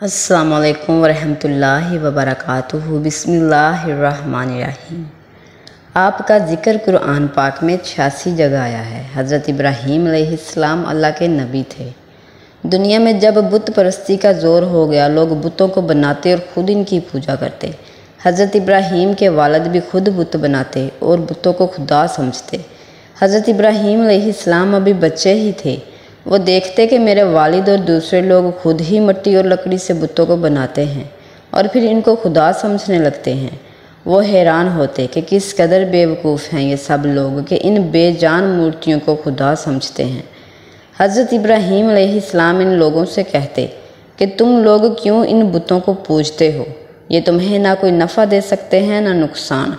السلام علیکم ورحمۃ اللہ وبرکاتہ۔ بسم اللہ الرحمن الرحیم۔ آپ کا ذکر قرآن پاک میں 86 جگہ آیا ہے۔ حضرت ابراہیم علیہ السلام اللہ کے نبی تھے۔ دنیا میں جب بت پرستی کا زور ہو گیا، لوگ بتوں کو بناتے اور خود ان کی پوجا کرتے۔ حضرت ابراہیم کے والد بھی خود بت بناتے اور بتوں کو خدا سمجھتے۔ حضرت ابراہیم علیہ السلام ابھی بچے ہی تھے۔ وہ دیکھتے کہ میرے والد اور دوسرے لوگ خود ہی مٹی اور لکڑی سے بتوں کو بناتے ہیں اور پھر ان کو خدا سمجھنے لگتے ہیں۔ وہ حیران ہوتے کہ کس قدر بے وقوف ہیں یہ سب لوگ کہ ان بے جان مورتیوں کو خدا سمجھتے ہیں۔ حضرت ابراہیم علیہ السلام ان لوگوں سے کہتے کہ تم لوگ کیوں ان بتوں کو پوجتے ہو؟ یہ تمہیں نہ کوئی نفع دے سکتے ہیں نہ نقصان۔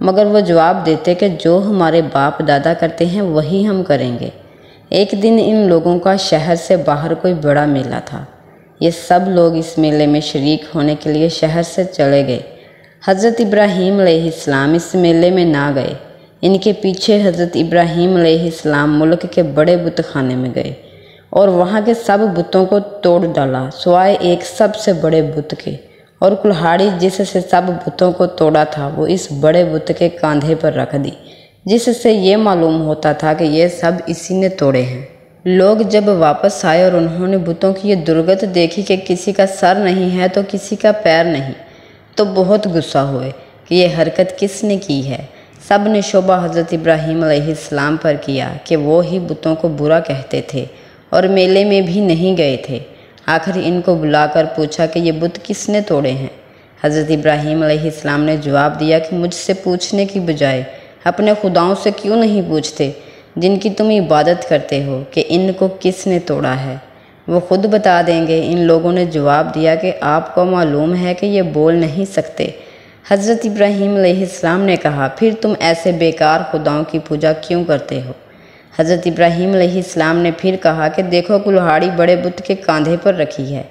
مگر وہ جواب دیتے کہ جو ہمارے باپ دادا کرتے ہیں وہی ہم کریں گے۔ ایک دن ان لوگوں کا شہر سے باہر کوئی بڑا میلہ تھا۔ یہ سب لوگ اس میلے میں شریک ہونے کے لیے شہر سے چلے گئے۔ حضرت ابراہیم علیہ السلام اس میلے میں نہ گئے۔ ان کے پیچھے حضرت ابراہیم علیہ السلام ملک کے بڑے بت خانے میں گئے اور وہاں کے سب بتوں کو توڑ ڈالا سوائے ایک سب سے بڑے بت کے، اور کلہاڑی جس سے سب بتوں کو توڑا تھا وہ اس بڑے بت کے کاندھے پر رکھ دی، جس سے یہ معلوم ہوتا تھا کہ یہ سب اسی نے توڑے ہیں۔ لوگ جب واپس آئے اور انہوں نے بتوں کی یہ درگت دیکھی کہ کسی کا سر نہیں ہے تو کسی کا پیر نہیں، تو بہت غصہ ہوئے کہ یہ حرکت کس نے کی ہے۔ سب نے شبہ حضرت ابراہیم علیہ السلام پر کیا کہ وہ ہی بتوں کو برا کہتے تھے اور میلے میں بھی نہیں گئے تھے۔ آخر ان کو بلا کر پوچھا کہ یہ بت کس نے توڑے ہیں۔ حضرت ابراہیم علیہ السلام نے جواب دیا کہ مجھ سے پوچھنے کی بجائے اپنے خداؤں سے کیوں نہیں پوچھتے جن کی تم عبادت کرتے ہو کہ ان کو کس نے توڑا ہے؟ وہ خود بتا دیں گے۔ ان لوگوں نے جواب دیا کہ آپ کو معلوم ہے کہ یہ بول نہیں سکتے۔ حضرت ابراہیم علیہ السلام نے کہا پھر تم ایسے بیکار خداؤں کی پوجا کیوں کرتے ہو؟ حضرت ابراہیم علیہ السلام نے پھر کہا کہ دیکھو کلہاڑی بڑے بت کے کاندھے پر رکھی ہے،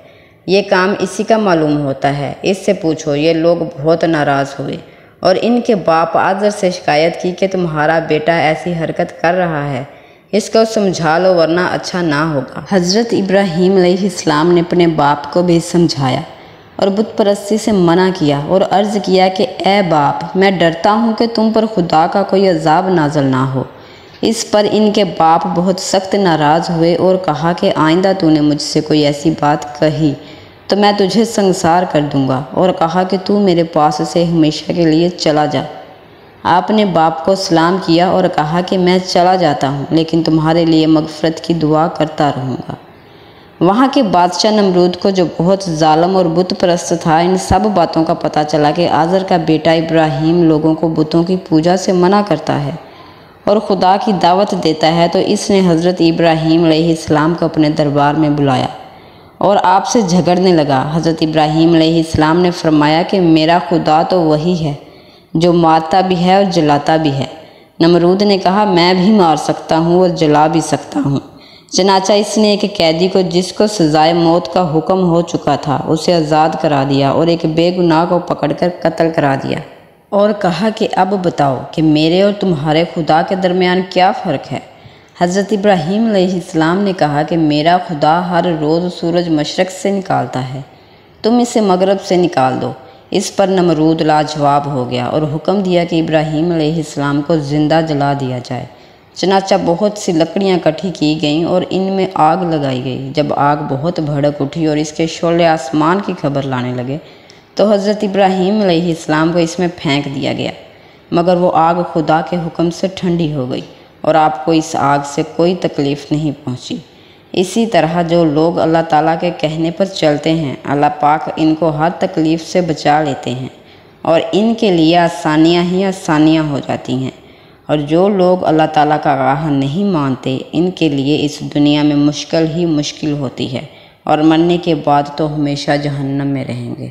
یہ کام اسی کا معلوم ہوتا ہے، اس سے پوچھو۔ یہ لوگ بہت ناراض ہوئے اور ان کے باپ آذر سے شکایت کی کہ تمہارا بیٹا ایسی حرکت کر رہا ہے، اس کو سمجھا لو ورنہ اچھا نہ ہوگا۔ حضرت ابراہیم علیہ السلام نے اپنے باپ کو بھی سمجھایا اور بت پرستی سے منع کیا اور عرض کیا کہ اے باپ، میں ڈرتا ہوں کہ تم پر خدا کا کوئی عذاب نازل نہ ہو۔ اس پر ان کے باپ بہت سخت ناراض ہوئے اور کہا کہ آئندہ تو نے مجھ سے کوئی ایسی بات کہی تو میں تجھے سنگسار کر دوں گا، اور کہا کہ تو میرے پاس سے ہمیشہ کے لیے چلا جا۔ آپ نے باپ کو سلام کیا اور کہا کہ میں چلا جاتا ہوں لیکن تمہارے لیے مغفرت کی دعا کرتا رہوں گا۔ وہاں کے بادشاہ نمرود کو جو بہت ظالم اور بت پرست تھا، ان سب باتوں کا پتہ چلا کہ آذر کا بیٹا ابراہیم لوگوں کو بتوں کی پوجا سے منع کرتا ہے اور خدا کی دعوت دیتا ہے، تو اس نے حضرت ابراہیم علیہ السلام کو اپنے دربار میں بلایا اور آپ سے جھگڑنے لگا۔ حضرت ابراہیم علیہ السلام نے فرمایا کہ میرا خدا تو وہی ہے جو مارتا بھی ہے اور جلاتا بھی ہے۔ نمرود نے کہا میں بھی مار سکتا ہوں اور جلا بھی سکتا ہوں۔ چنانچہ اس نے ایک قیدی کو جس کو سزائے موت کا حکم ہو چکا تھا اسے آزاد کرا دیا اور ایک بے گناہ کو پکڑ کر قتل کرا دیا، اور کہا کہ اب بتاؤ کہ میرے اور تمہارے خدا کے درمیان کیا فرق ہے؟ حضرت ابراہیم علیہ السلام نے کہا کہ میرا خدا ہر روز سورج مشرق سے نکالتا ہے، تم اسے مغرب سے نکال دو۔ اس پر نمرود لاجواب ہو گیا اور حکم دیا کہ ابراہیم علیہ السلام کو زندہ جلا دیا جائے۔ چنانچہ بہت سی لکڑیاں اکٹھی کی گئیں اور ان میں آگ لگائی گئی۔ جب آگ بہت بھڑک اٹھی اور اس کے شعلے آسمان کی خبر لانے لگے تو حضرت ابراہیم علیہ السلام کو اس میں پھینک دیا گیا، مگر وہ آگ خدا کے حکم سے ٹھنڈی ہو گئی اور آپ کو اس آگ سے کوئی تکلیف نہیں پہنچی۔ اسی طرح جو لوگ اللہ تعالیٰ کے کہنے پر چلتے ہیں، اللہ پاک ان کو ہر تکلیف سے بچا لیتے ہیں اور ان کے لیے آسانیاں ہی آسانیاں ہو جاتی ہیں، اور جو لوگ اللہ تعالیٰ کا راہ نہیں مانتے ان کے لیے اس دنیا میں مشکل ہی مشکل ہوتی ہے اور مرنے کے بعد تو ہمیشہ جہنم میں رہیں گے۔